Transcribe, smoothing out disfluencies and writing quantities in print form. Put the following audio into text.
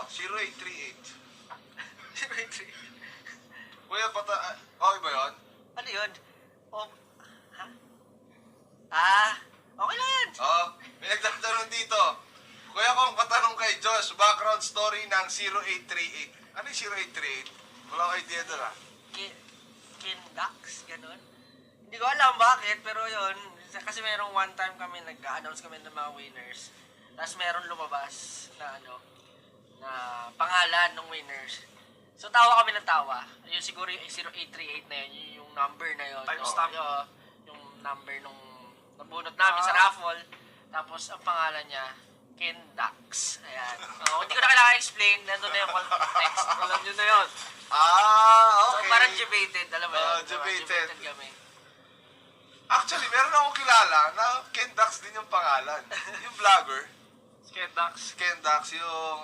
0838. 083. Kuya, okay ba yun? Ano yun? Oh, ha? Okay lang yan. May nagtatanong dito. Kuya, kung patanong kay Josh, background story ng 0838. Ano yung 0838? Wala ko idea doon Kindax, ganun. Hindi ko alam bakit, pero yun, kasi merong one time kami, nag-announce kami ng mga winners. Tapos meron lumabas na na pangalan ng winners. So tawa kami ng tawa. Yung siguro yung 0838 na yun, yung number na yun. Timestamp. Yung number nung nabunot namin sa raffle. Tapos ang pangalan niya, Kindax. Ayan. Hindi ko na kailangan explain, nandun na yung context. Alam nyo na yun. Okay. So parang debated, alam mo yun? Debated. Kami. Actually, meron akong kilala na Kendax din yung pangalan. Yung vlogger. Skedax. Kendax yung